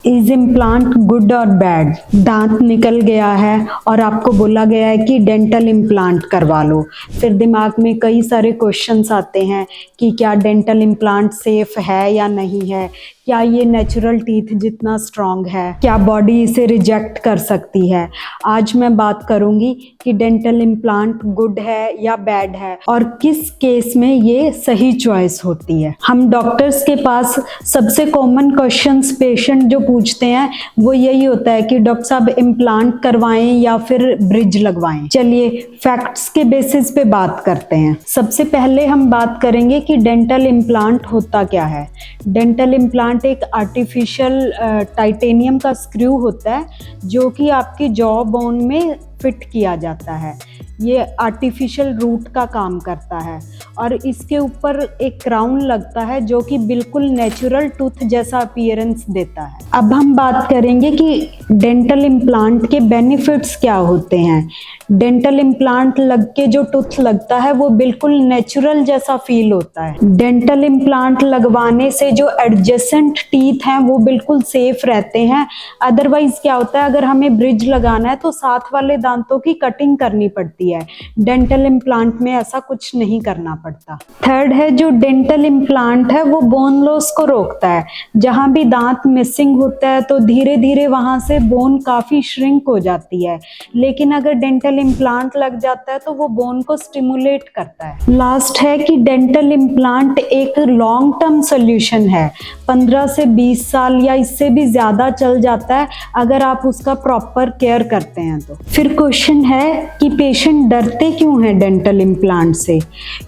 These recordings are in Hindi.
इज इम्प्लांट गुड और बैड? दांत निकल गया है और आपको बोला गया है कि डेंटल इम्प्लांट करवा लो। फिर दिमाग में कई सारे क्वेश्चंस आते हैं कि क्या डेंटल इम्प्लांट सेफ है या नहीं है, क्या ये नेचुरल टीथ जितना स्ट्रॉन्ग है, क्या बॉडी इसे रिजेक्ट कर सकती है। आज मैं बात करूंगी कि डेंटल इम्प्लांट गुड है या बैड है और किस केस में ये सही चॉइस होती है। हम डॉक्टर्स के पास सबसे कॉमन क्वेश्चंस पेशेंट जो पूछते हैं वो यही होता है कि डॉक्टर साहब इम्प्लांट करवाएं या फिर ब्रिज लगवाएं। चलिए फैक्ट्स के बेसिस पे बात करते हैं। सबसे पहले हम बात करेंगे कि डेंटल इम्प्लांट होता क्या है। डेंटल इम्प्लांट एक आर्टिफिशियल टाइटेनियम का स्क्रू होता है जो कि आपकी जॉ बोन में फिट किया जाता है। ये आर्टिफिशियल रूट का काम करता है और इसके ऊपर एक क्राउन लगता है जो कि बिल्कुल नेचुरल टूथ जैसा अपीयरेंस देता है। अब हम बात करेंगे कि डेंटल इम्प्लांट के बेनिफिट्स क्या होते हैं। डेंटल इम्प्लांट लग के जो टूथ लगता है वो बिल्कुल नेचुरल जैसा फील होता है। डेंटल इम्प्लांट लगवाने से जो एडजेसेंट टीथ हैं वो बिल्कुल सेफ रहते हैं। अदरवाइज क्या होता है, अगर हमें ब्रिज लगाना है तो साथ वाले दांतों की कटिंग करनी पड़ती है। डेंटल इम्प्लांट में ऐसा कुछ नहीं करना पड़ता। थर्ड है, जो डेंटल इम्प्लांट है वो बोन लॉस को रोकता है। जहां भी दांत मिसिंग होता है तो धीरे धीरे वहां से बोन काफी श्रिंक हो जाती है, लेकिन अगर डेंटल इम्प्लांट लग जाता है तो वो बोन को स्टिमुलेट करता है। लास्ट है कि डेंटल इम्प्लांट एक लॉन्ग टर्म सोल्यूशन है। 15 से 20 साल या इससे भी ज्यादा चल जाता है अगर आप उसका प्रॉपर केयर करते हैं तो। फिर क्वेश्चन है कि पेशेंट डरते क्यों हैं डेंटल इम्प्लांट से।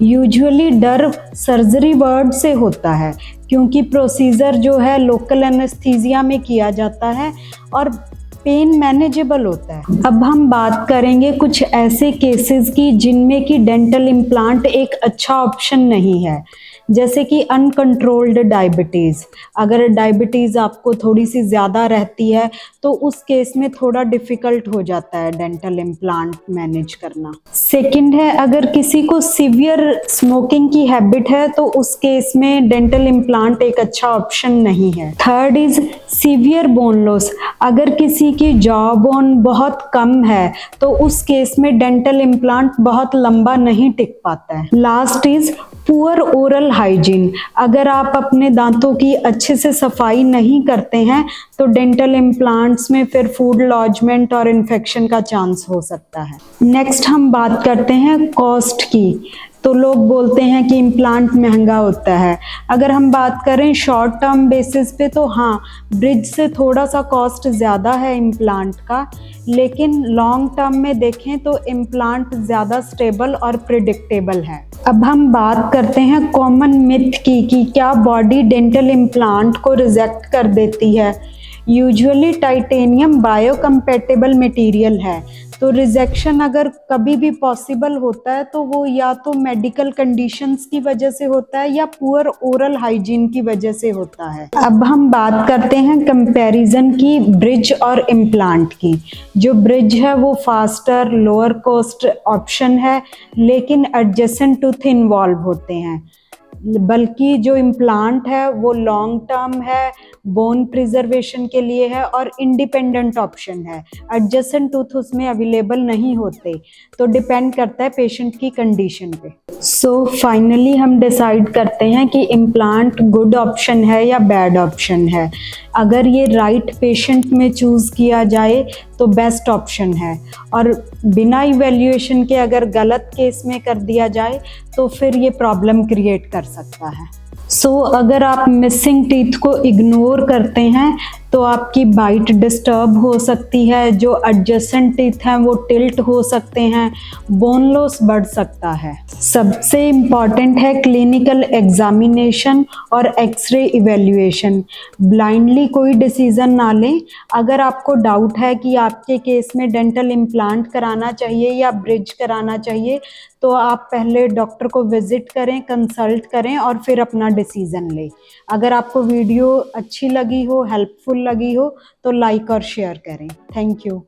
यूजुअली डर सर्जरी वर्ड से होता है क्योंकि प्रोसीजर जो है लोकल एनेस्थीसिया में किया जाता है और पेन मैनेजेबल होता है। अब हम बात करेंगे कुछ ऐसे केसेस की जिनमें कि डेंटल इम्प्लांट एक अच्छा ऑप्शन नहीं है, जैसे कि अनकंट्रोल्ड डायबिटीज़। अगर डायबिटीज़ आपको थोड़ी सी ज़्यादा रहती है तो उस केस में थोड़ा डिफ़िकल्ट हो जाता है डेंटल इम्प्लांट मैनेज करना। सेकंड है, अगर किसी को सीवियर स्मोकिंग की हैबिट है तो उस केस में डेंटल इम्प्लांट एक अच्छा ऑप्शन नहीं है। Third is severe bone loss. अगर किसी की जॉ बोन बहुत कम है तो उस केस में डेंटल इम्प्लांट बहुत लंबा नहीं टिक पाता है। Last is poor oral hygiene. अगर आप अपने दांतों की अच्छे से सफाई नहीं करते हैं तो डेंटल इम्प्लांट्स में फिर फूड लॉजमेंट और इन्फेक्शन का चांस हो सकता है। नेक्स्ट हम बात करते हैं कॉस्ट की। तो लोग बोलते हैं कि इम्प्लांट महंगा होता है। अगर हम बात करें शॉर्ट टर्म बेसिस पे तो हाँ, ब्रिज से थोड़ा सा कॉस्ट ज़्यादा है इम्प्लांट का, लेकिन लॉन्ग टर्म में देखें तो इम्प्लांट ज़्यादा स्टेबल और प्रिडिक्टेबल है। अब हम बात करते हैं कॉमन मिथ की कि क्या बॉडी डेंटल इम्प्लांट को रिजेक्ट कर देती है। यूजुअली टाइटेनियम बायोकम्पैटिबल मटेरियल है, तो रिजेक्शन अगर कभी भी पॉसिबल होता है तो वो या तो मेडिकल कंडीशंस की वजह से होता है या पुअर ओरल हाइजीन की वजह से होता है। अब हम बात करते हैं कंपैरिजन की ब्रिज और इम्प्लांट की। जो ब्रिज है वो फास्टर लोअर कॉस्ट ऑप्शन है, लेकिन एडजेसेंट टूथ इन्वॉल्व होते हैं, बल्कि जो इम्प्लांट है वो लॉन्ग टर्म है, बोन प्रिजर्वेशन के लिए है और इंडिपेंडेंट ऑप्शन है। एडजेसेंट टूथ उसमें अवेलेबल नहीं होते, तो डिपेंड करता है पेशेंट की कंडीशन पे। सो फाइनली हम डिसाइड करते हैं कि इम्प्लांट गुड ऑप्शन है या बैड ऑप्शन है। अगर ये राइट पेशेंट में चूज़ किया जाए तो बेस्ट ऑप्शन है, और बिना इवैल्यूएशन के अगर गलत केस में कर दिया जाए तो फिर ये प्रॉब्लम क्रिएट कर सकता है। सो अगर आप मिसिंग टीथ को इग्नोर करते हैं तो आपकी बाइट डिस्टर्ब हो सकती है, जो एडजेसेंट टीथ हैं वो टिल्ट हो सकते हैं, बोन लॉस बढ़ सकता है। सबसे इम्पॉर्टेंट है क्लिनिकल एग्जामिनेशन और एक्सरे इवैल्यूएशन। ब्लाइंडली कोई डिसीजन ना लें। अगर आपको डाउट है कि आपके केस में डेंटल इम्प्लांट कराना चाहिए या ब्रिज कराना चाहिए तो आप पहले डॉक्टर को विजिट करें, कंसल्ट करें और फिर अपना डिसीजन लें। अगर आपको वीडियो अच्छी लगी हो, हेल्पफुल लगी हो तो लाइक और शेयर करें। Thank you.